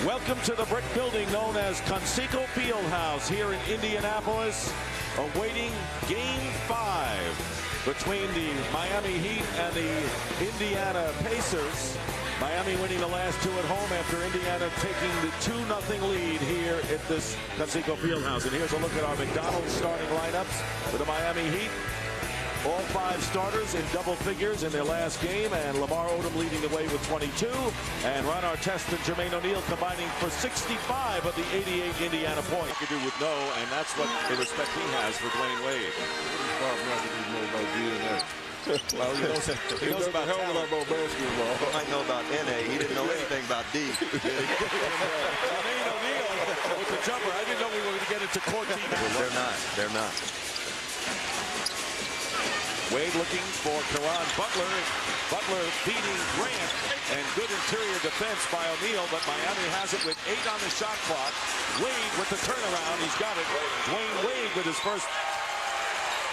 Welcome to the brick building known as Conseco Fieldhouse here in Indianapolis, awaiting Game 5 between the Miami Heat and the Indiana Pacers. Miami winning the last two at home after Indiana taking the 2-0 lead here at this Conseco Fieldhouse. And here's a look at our McDonald's starting lineups for the Miami Heat. All 5 starters in double figures in their last game, and Lamar Odom leading the way with 22, and Ron Artest and Jermaine Oneal combining for 65 of the 88 Indiana points. You do with no, and that's what the respect he has for Dwayne Wade. Well, he knows about basketball. He might know about NA. He didn't know anything about D. Jermaine Oneal with the jumper. I didn't know we were going to get into court team. They're not. Wade looking for Caron Butler. Butler beating Grant, and good interior defense by Oneal, but Miami has it with 8 on the shot clock. Wade with the turnaround. He's got it. Dwayne Wade with his first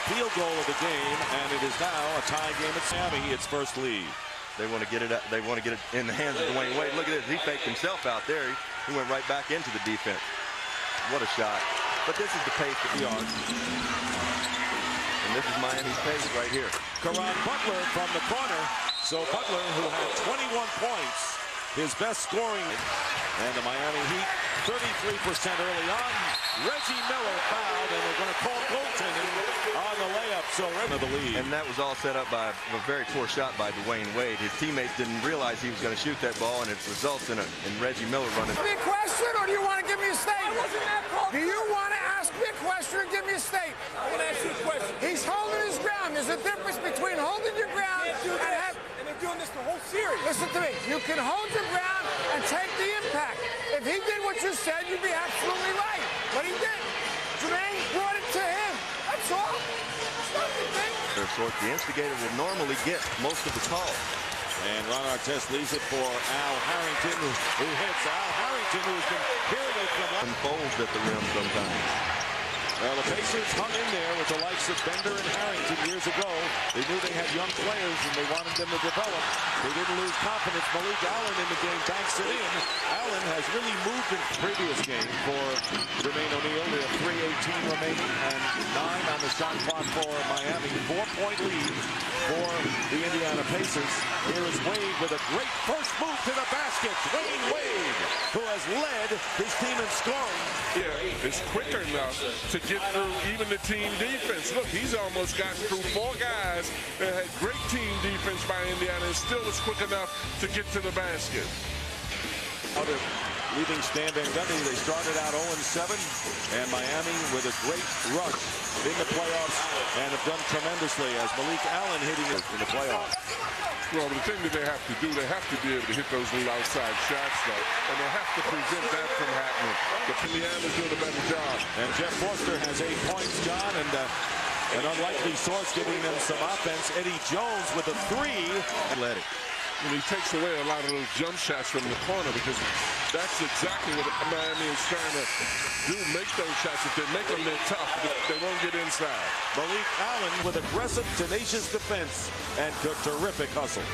field goal of the game, and it is now a tie game at Miami, its first lead. They want to get it. They want to get it in the hands of Dwayne Wade. Look at this. He faked himself out there. He went right back into the defense. What a shot! But this is the pace that we are. And this is Miami's pace right here. Caron Butler from the corner. So Butler, who had 21 points, his best scoring. And the Miami Heat, 33% early on. Reggie Miller fouled, and they're going to call goaltending on the layup. So remember the lead. And that was all set up by a very poor shot by Dwayne Wade. His teammates didn't realize he was going to shoot that ball, and it results in Reggie Miller running. Ask me a question, or do you want to give me a statement? Do you want to ask me a question or give me a statement? I'm going to ask you a question. He's holding his ground. There's a difference between holding your ground and having... And they're doing this the whole series. Listen to me. You can hold your ground and take the impact. If he did what you said, you'd be absolutely right. But he didn't. Jermaine brought it to him. That's all. It's nothing, man. The instigator will normally get most of the calls. And Ron Artest leaves it for Al Harrington, who hits. Al Harrington, who's been hearing it from... Unfolds at the rim sometimes. Well, the Pacers hung in there with the likes of Bender and Harrington years ago. They knew they had young players and they wanted them to develop. They didn't lose confidence. Malik Allen in the game banks it in. Allen has really moved in the previous game for Jermaine Oneal. They have 3:18 remaining and 9 on the shot clock for Miami. 4-point lead for the Indiana Pacers. Here is Wade with a great first move to the basket. Dwayne Wade, who has led his team in scoring. Yeah, it's quicker enough to get through even the team defense. Look, he's almost gotten through 4 guys that had great team defense by Indiana and still was quick enough to get to the basket. Leaving Stan Van Gundy, they started out 0-7, and Miami with a great rush in the playoffs and have done tremendously as Malik Allen hitting it in the playoffs. Well, the thing that they have to do, they have to be able to hit those little outside shots, though, and they have to prevent that from happening. But Indiana's doing a better job. And Jeff Forster has 8 points, John, and an unlikely source giving them some offense. Eddie Jones with a 3. Athletic. And he takes away a lot of those jump shots from the corner because that's exactly what Miami is trying to do, make those shots. If they make them, they're tough. They won't get inside. Malik Allen with aggressive, tenacious defense and terrific hustle.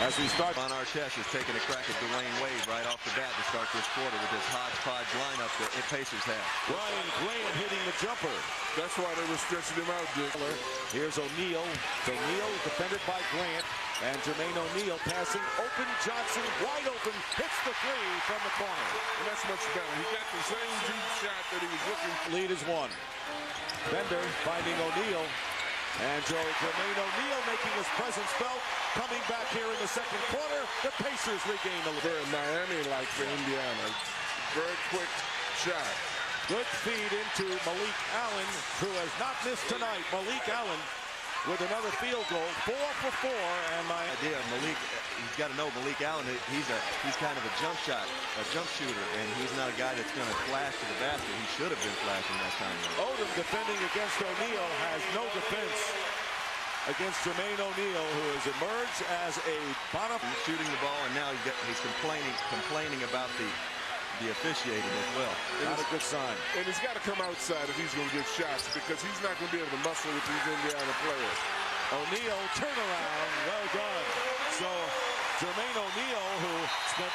As we start, Ron Artest is taking a crack at Dwayne Wade right off the bat to start this quarter with this hodgepodge lineup that the Pacers have. Ryan Graham hitting the jumper. That's why they were stretching him out, Dick. Here's Oneal. Oneal defended by Grant. And Jermaine Oneal passing open. Johnson wide open. Hits the 3 from the corner. And that's much better. He got the same deep shot that he was looking for. Lead is 1. Bender finding Oneal. And Jermaine Oneal making his presence felt. Coming back here in the second quarter. The Pacers regain the lead. Very Miami-like for Indiana. Very quick shot. Good feed into Malik Allen, who has not missed tonight. Malik Allen with another field goal, 4 for 4, and my idea, Malik, he's got to know Malik Allen. He's kind of a jump shooter, and he's not a guy that's going to flash to the basket. He should have been flashing that time. Odom defending against Oneal has no defense against Jermaine Oneal, who has emerged as a bottom. He's shooting the ball, and now he's complaining about the officiating as well. Not a good sign. And he's got to come outside if he's going to get shots because he's not going to be able to muscle with these Indiana players. Oneal turnaround, well done. So Jermaine Oneal, who spent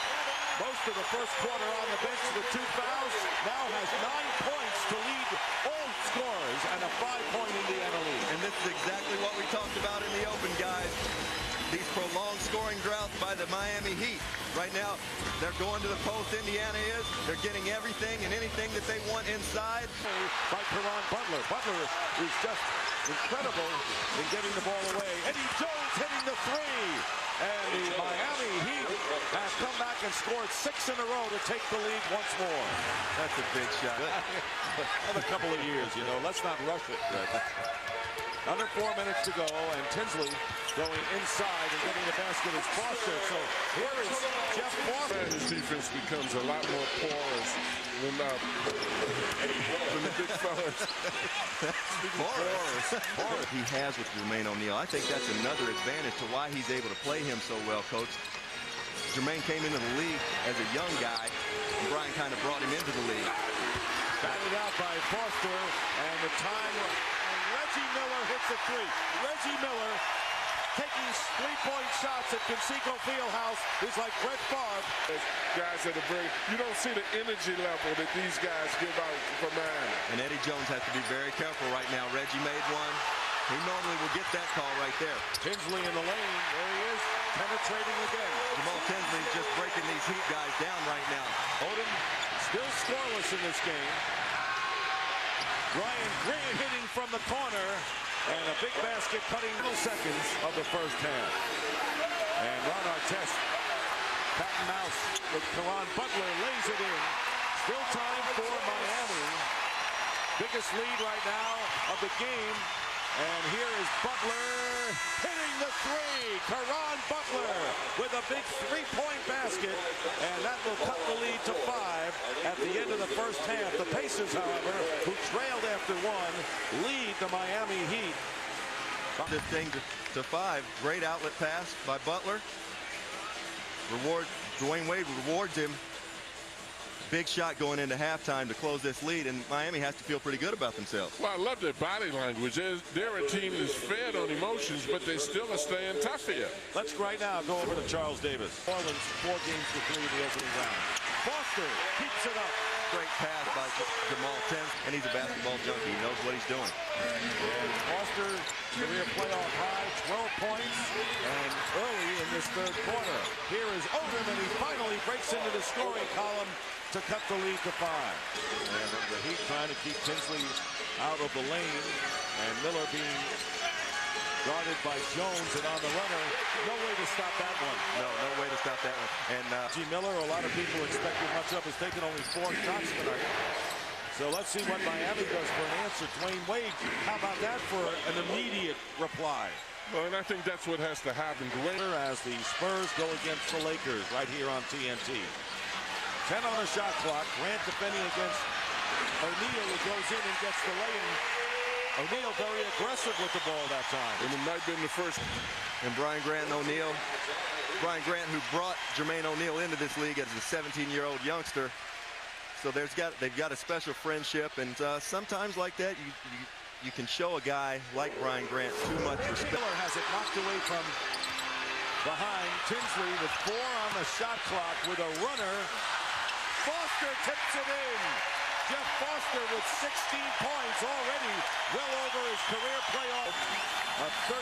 most of the first quarter on the bench with 2 fouls, now has 9 points to lead all scorers and a 5-point Indiana lead. And this is exactly what we talked about in the open, guys. These prolonged scoring droughts by the Miami Heat. Right now, they're going to the post. Indiana is. They're getting everything and anything that they want inside. By Caron Butler. Butler is just incredible in getting the ball away. Eddie Jones hitting the 3. And the Miami Heat have come back and scored 6 in a row to take the lead once more. That's a big shot. Another couple of years, you know. Let's not rush it. Under 4 minutes to go, and Tinsley going inside and getting the basket is Foster. So here is Jeff Foster. His defense becomes a lot more porous when the big fellas. Porous he has with Jermaine Oneal. I think that's another advantage to why he's able to play him so well, Coach. Jermaine came into the league as a young guy, and Brian kind of brought him into the league. Batted out by Foster, and the time, and Reggie Miller hits a 3. Reggie Miller taking 3-point shots at Conseco Fieldhouse is like Brett Favre. Guys that are you don't see the energy level that these guys give out from Miami. And Eddie Jones has to be very careful right now. Reggie made one. He normally will get that call right there. Tinsley in the lane. There he is, penetrating again. Jamal Tinsley just breaking these Heat guys down right now. Odom still scoreless in this game. Ryan Green hitting from the corner. And a big basket cutting seconds of the first half. And Ron Artest, cat and mouse with Caron Butler, lays it in. Still time for Miami. Biggest lead right now of the game. And here is Butler hitting the 3. Caron Butler with a big 3-point basket. And that will cut the lead to 5 at the end of the first half. The Pacers, however, who trailed after 1, lead the Miami Heat. This thing to 5. Great outlet pass by Butler. Dwayne Wade rewards him. Big shot going into halftime to close this lead, and Miami has to feel pretty good about themselves. Well, I love their body language. They're a team that's fed on emotions, but they still are staying tough here. Let's right now go over to Charles Davis. Orleans 4 games to 3 in the opening round. Foster keeps it up. Great pass by Jamal Tinsley, and he's a basketball junkie. He knows what he's doing. And Foster, career playoff high, 12 points, and early in this third quarter. Here is Odom, and he finally breaks into the scoring column to cut the lead to 5. And the Heat trying to keep Tinsley out of the lane, and Miller being guarded by Jones, and on the runner, no way to stop that one. No way to stop that one. And G. Miller, a lot of people expected much of, has taken only 4 shots tonight. So let's see what Miami does for an answer. Dwayne Wade, how about that for an immediate reply? Well, and I think that's what has to happen. As the Spurs go against the Lakers right here on TNT. 10 on the shot clock. Grant defending against O'Neal, who goes in and gets the lay-in. O'Neal very aggressive with the ball that time. And it might have been the first. And Brian Grant and O'Neal. Brian Grant, who brought Jermaine Oneal into this league as a 17-year-old youngster. So they've got a special friendship, and sometimes like that, you can show a guy like Brian Grant too much respect. Miller has it knocked away from behind. Tinsley with 4 on the shot clock with a runner. Foster tips it in. Jeff Foster with 16 points already, well over his career playoff. A 13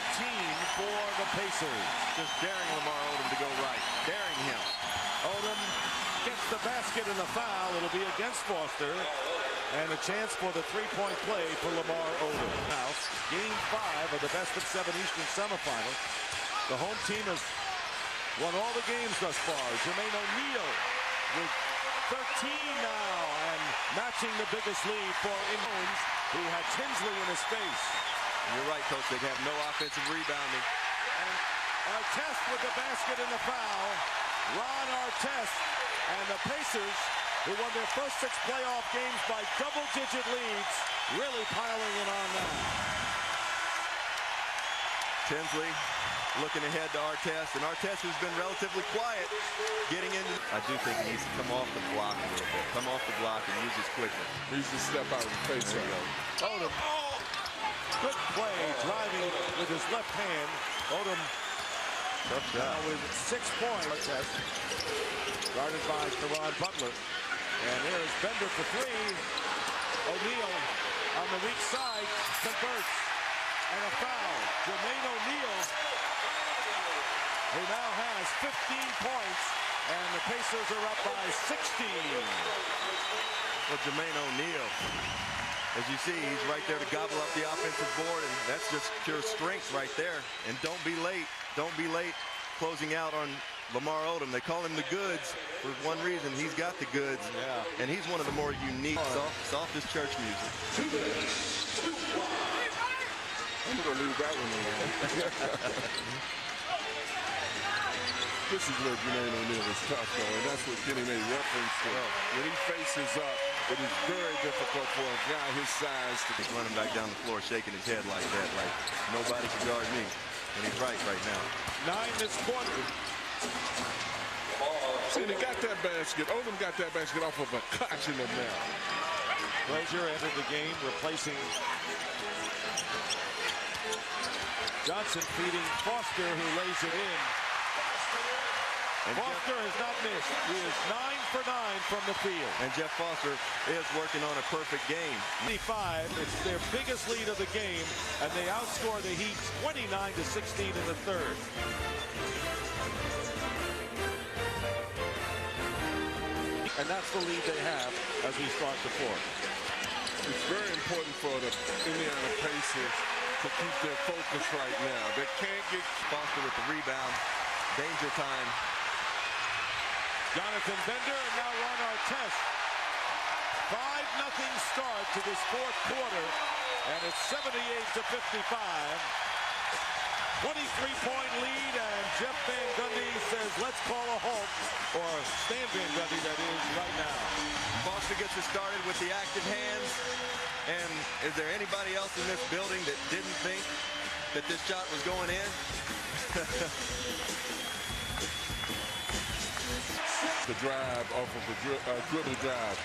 for the Pacers. Just daring Lamar Odom to go right. Daring him. Odom gets the basket and the foul. It'll be against Foster. And a chance for the 3-point play for Lamar Odom. Now, game 5 of the best-of-7 Eastern semifinal. The home team has won all the games thus far. Jermaine Oneal with 13 now, and matching the biggest lead for Jones, who had Tinsley in his face. You're right, Coach. They have no offensive rebounding. And Artest with the basket and the foul. Ron Artest and the Pacers, who won their first 6 playoff games by double-digit leads, really piling in on that. Tinsley looking ahead to Artest, and Artest, who's been relatively quiet, getting into. I do think he needs to come off the block a little bit. Come off the block and use his quickness. He needs to step out and face There you go. Odom, good play, driving with his left hand. Odom Tough shot. Now with 6 points. Guarded by Caron Butler. And there's Bender for 3. Oneal on the weak side converts. And a foul. Jermaine Oneal, who now has 15 points. And the Pacers are up by 16. Well, Jermaine Oneal, as you see, he's right there to gobble up the offensive board, and that's just pure strength right there. And don't be late. Don't be late closing out on Lamar Odom. They call him the goods for one reason. He's got the goods, and he's one of the more unique, softest church music. I'm going to leave that one alone. This is where Jermaine Oneal is tough, though, and that's what Kenny made reference to. When he faces up, it is very difficult for a guy his size to He's running back down the floor, shaking his head like that, like nobody can guard me. And he's right now. 9 this quarter. See, they got that basket. Odom got that basket off of a clutch in the now. Rozier entered the game, replacing Johnson, feeding Foster, who lays it in. And Foster has not missed. He is 9 for 9 from the field. And Jeff Foster is working on a perfect game. 25, it's their biggest lead of the game, and they outscore the Heat 29-16 in the third. And that's the lead they have as we start the fourth. It's very important for the Indiana Pacers to keep their focus right now. They can't get Foster with the rebound. Danger time. Jonathan Bender and now Ron Artest. 5-0 start to this fourth quarter, and it's 78-55. 23-point lead, and Jeff Van Gundy says, let's call a halt, or Stan Van Gundy, that is, right now. Foster gets it started with the active hands. And is there anybody else in this building that didn't think that this shot was going in? the drive off of a dribble drive.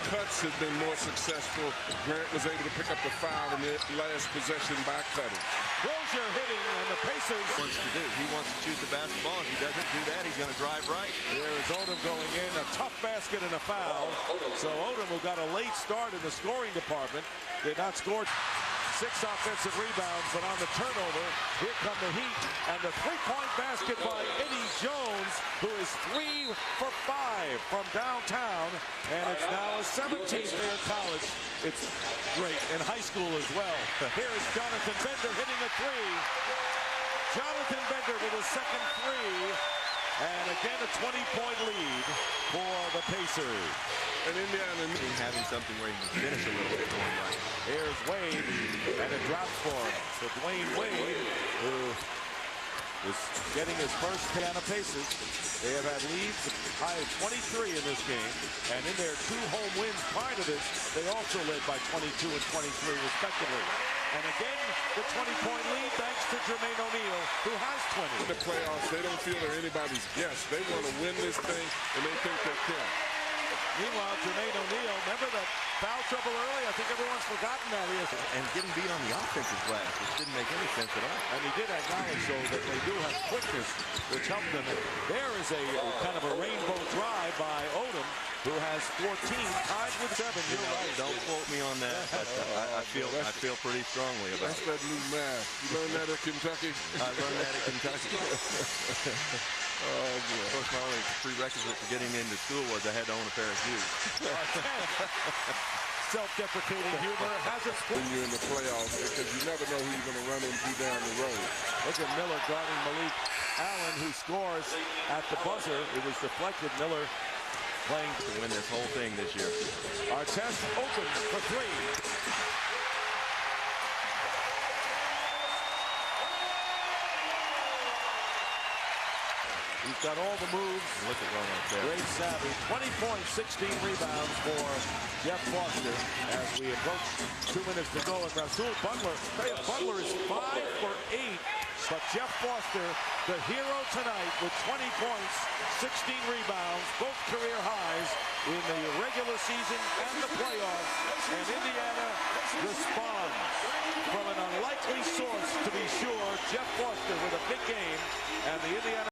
Cuts have been more successful. Grant was able to pick up the foul in the last possession by cutting. Rozier hitting, and the Pacers Wants to do. He wants to shoot the basketball. If he doesn't do that, he's going to drive right. There is Odom going in, a tough basket and a foul. So Odom, who got a late start in the scoring department, did not score. 6 offensive rebounds, but on the turnover, here come the Heat, and the three-point basket by Eddie Jones, who is 3 for 5 from downtown, and it's now a 17th year in college. It's great in high school as well. Here is Jonathan Bender hitting a 3. Jonathan Bender with his second 3, and again a 20-point lead for the Pacers. And Indiana having something where he can finish a little bit going right. Here's Wade, and it drops for him. So Dwayne Wade, who is getting his first Indiana Pacers. They have had leads high of 23 in this game, and in their 2 home wins prior to this, they also led by 22 and 23 respectively. And again, the 20-point lead thanks to Jermaine Oneal, who has 20. In the playoffs, they don't feel they're anybody's guest. They want to win this thing, and they think they can. Meanwhile, Jermaine Oneal, remember that foul trouble early? I think everyone's forgotten that. And getting beat on the offensive glass, which didn't make any sense at all. And he did acknowledge, though, that they do have quickness, which helped them. And there is a kind of a rainbow drive by Odom, who has 14, tied with 7. You're right. Don't quote me on that. But I feel pretty strongly about That's it. that new math. You learned that at Kentucky? I learned that at Kentucky. Oh, boy. Of course, my only prerequisite for getting into school was I had to own a pair of shoes. Self-deprecating humor has its When you're in the playoffs, because you never know who you're going to run into down the road. Look at Miller guarding Malik Allen, who scores at the buzzer. It was deflected. Miller playing To win this whole thing this year. Artest open for 3. He's got all the moves. Look at Ron up there. Great savvy. 20 points, 16 rebounds for Jeff Foster as we approach 2 minutes to go. And Rasul Butler is 5 for 8. But Jeff Foster, the hero tonight with 20 points, 16 rebounds, both career highs in the regular season and the playoffs. And Indiana responds from an unlikely source, to be sure. Jeff Foster with a big game, and the the Indiana